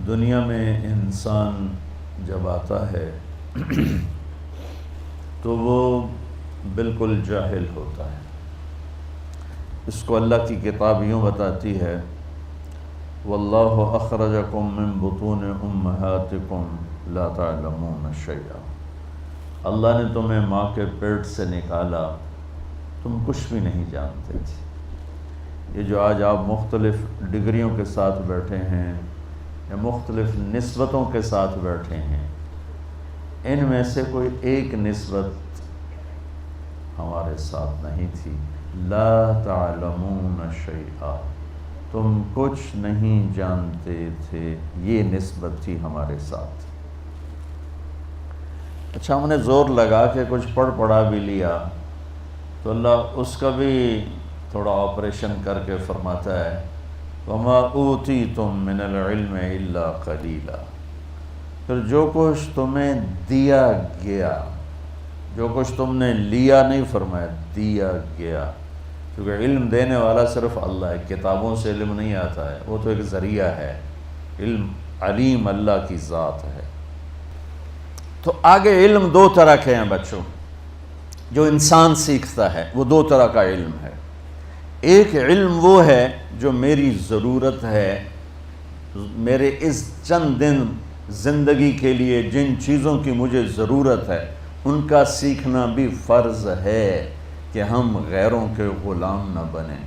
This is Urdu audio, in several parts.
دنیا میں انسان جب آتا ہے تو وہ بالکل جاہل ہوتا ہے۔ اس کو اللہ کی کتاب یوں بتاتی ہے، واللہ اخرجکم من بطون امہاتکم لا تعلمون شیئا۔ اللہ نے تمہیں ماں کے پیٹ سے نکالا، تم کچھ بھی نہیں جانتے تھے۔ یہ جو آج آپ مختلف ڈگریوں کے ساتھ بیٹھے ہیں یا مختلف نسبتوں کے ساتھ بیٹھے ہیں، ان میں سے کوئی ایک نسبت ہمارے ساتھ نہیں تھی۔ لا تعلمون شیئا، تم کچھ نہیں جانتے تھے، یہ نسبت تھی ہمارے ساتھ۔ اچھا، ہم نے زور لگا کے کچھ پڑھا بھی لیا تو اللہ اس کا بھی تھوڑا آپریشن کر کے فرماتا ہے، وَمَا أُوتِيتُم مِّنَ الْعِلْمِ إِلَّا قَلِيلًا۔ پھر جو کچھ تمہیں دیا گیا، جو کچھ تم نے لیا نہیں فرمایا، دیا گیا، کیونکہ علم دینے والا صرف اللہ ہے، کتابوں سے علم نہیں آتا ہے، وہ تو ایک ذریعہ ہے۔ علم علیم اللہ کی ذات ہے۔ تو آگے علم دو طرح کے ہیں بچوں، جو انسان سیکھتا ہے وہ دو طرح کا علم ہے۔ ایک علم وہ ہے جو میری ضرورت ہے، میرے اس چند دن زندگی کے لیے جن چیزوں کی مجھے ضرورت ہے ان کا سیکھنا بھی فرض ہے، کہ ہم غیروں کے غلام نہ بنیں۔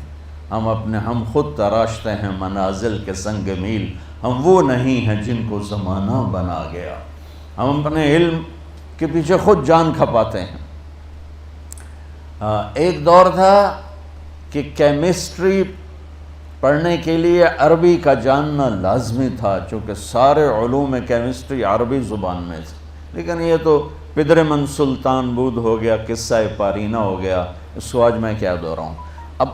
ہم خود تراشتے ہیں منازل کے سنگ میل، ہم وہ نہیں ہیں جن کو زمانہ بنا گیا۔ ہم اپنے علم کے پیچھے خود جان کھپاتے ہیں۔ ایک دور تھا کہ کیمسٹری پڑھنے کے لیے عربی کا جاننا لازمی تھا، چونکہ سارے علوم کیمسٹری عربی زبان میں تھے، لیکن یہ تو پدرمن سلطان بود ہو گیا، قصہ پارینہ ہو گیا، اس کو آج میں کیا دہراؤں۔ اب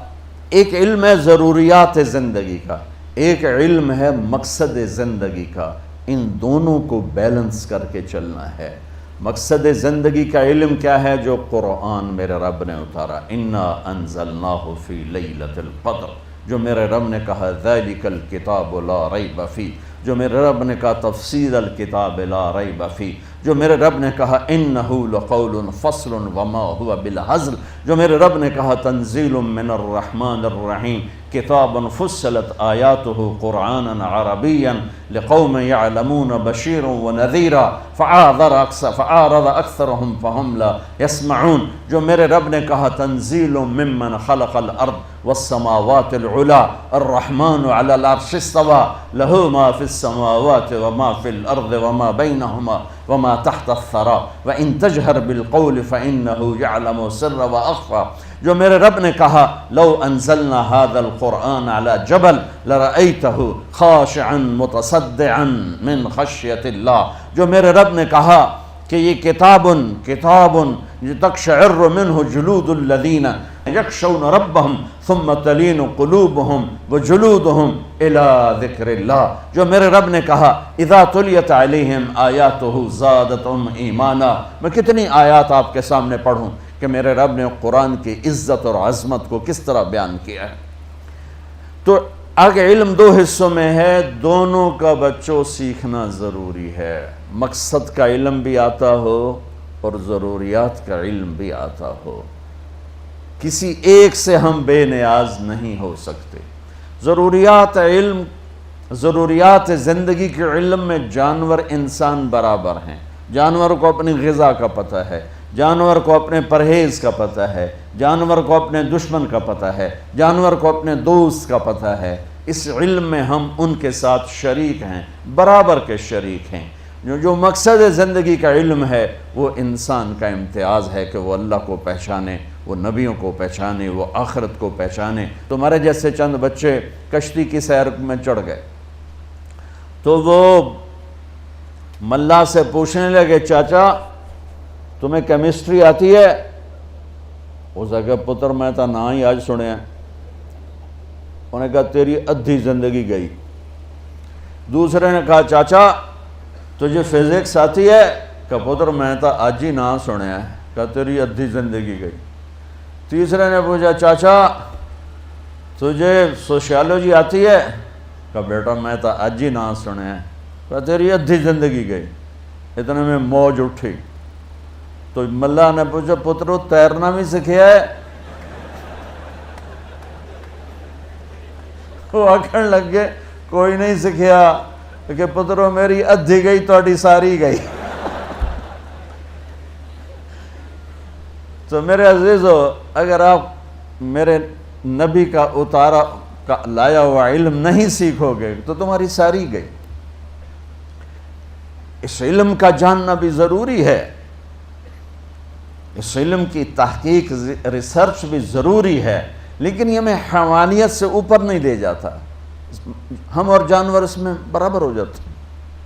ایک علم ہے ضروریات زندگی کا، ایک علم ہے مقصد زندگی کا، ان دونوں کو بیلنس کر کے چلنا ہے۔ مقصد زندگی کا علم کیا ہے؟ جو قرآن میرے رب نے اتارا، انا انزلناہ فی لیلۃ القدر، جو میرے رب نے کہا ذالک الکتاب لا ریب فیہ، جو میرے رب نے کہا تفسیر الکتاب لا ریب فیہ، جو میرے رب نے کہا انہ لقول فصل وما هو بالہزل، جو میرے رب نے کہا تنزیل من الرحمن الرحیم، کتاب فصلت آیاتہ قرآنا عربیا لقوم یعلمون بشیر ونذیرا فعارض اکثرهم فهم لا یسمعون، جو میرے رب نے کہا تنزیل ممن خلق الارض والسماوات العلا الرحمن علی العرش استوى له ما في السماوات وما في الارض وما بينهما وما تحت الثرى وان تجهر بالقول فانه يعلم السر واخفى، جو میرے رب نے کہا لو انزلنا هذا القرآن على جبل لرأيته خاشعا متصدعا من خشیة اللہ، جو میرے رب نے کہا کہ یہ کتاب تقشعر منه جلود الذین یخشون ربهم ثم تلین قلوبهم وجلودهم الى ذکر اللہ، جو میرے رب نے کہا اذا تلیت علیہم آیاتہ زادتہم ایمانا۔ میں کتنی آیات آپ کے سامنے پڑھوں کہ میرے رب نے قرآن کی عزت اور عظمت کو کس طرح بیان کیا ہے۔ تو آگے علم دو حصوں میں ہے، دونوں کا بچوں سیکھنا ضروری ہے۔ مقصد کا علم بھی آتا ہو اور ضروریات کا علم بھی آتا ہو، کسی ایک سے ہم بے نیاز نہیں ہو سکتے۔ ضروریات زندگی کے علم میں جانور انسان برابر ہیں۔ جانور کو اپنی غذا کا پتہ ہے، جانور کو اپنے پرہیز کا پتہ ہے، جانور کو اپنے دشمن کا پتہ ہے، جانور کو اپنے دوست کا پتہ ہے۔ اس علم میں ہم ان کے ساتھ شریک ہیں، برابر کے شریک ہیں۔ جو مقصد زندگی کا علم ہے وہ انسان کا امتیاز ہے کہ وہ اللہ کو پہچانے، وہ نبیوں کو پہچانے، وہ آخرت کو پہچانے۔ تمہارے جیسے چند بچے کشتی کی سیر میں چڑھ گئے تو وہ ملا سے پوچھنے لگے، چاچا تمہیں کیمسٹری آتی ہے؟ اس نے کہا پتر میں تو نہ ہی آج سنے ہیں۔ انہوں نے کہا تیری ادھی زندگی گئی۔ دوسرے نے کہا چاچا تجھے فزکس آتی ہے؟ کہا پتر میں تو آج ہی نہ سنے ہیں۔ کہا تیری ادھی زندگی گئی۔ تیسرے نے پوچھا چاچا تجھے سوشیالوجی آتی ہے؟ کہا بیٹا میں تو آج ہی نہ سنے ہیں۔ تیری ادھی زندگی گئی، اتنے میں موج اٹھی۔ تو ملا نے پوچھا پترو تیرنا بھی سکھیا ہے؟ وہ آکھن لگ گئے کوئی نہیں سکھیا، کہ پترو میری ادھی گئی تہاڈی ساری گئی۔ تو میرے عزیزو، اگر آپ میرے نبی کا اتارا لایا ہوا علم نہیں سیکھو گے تو تمہاری ساری گئی۔ اس علم کا جاننا بھی ضروری ہے، اس علم کی تحقیق ریسرچ بھی ضروری ہے، لیکن یہ ہمیں حیوانیت سے اوپر نہیں لے جاتا، ہم اور جانور اس میں برابر ہو جاتے۔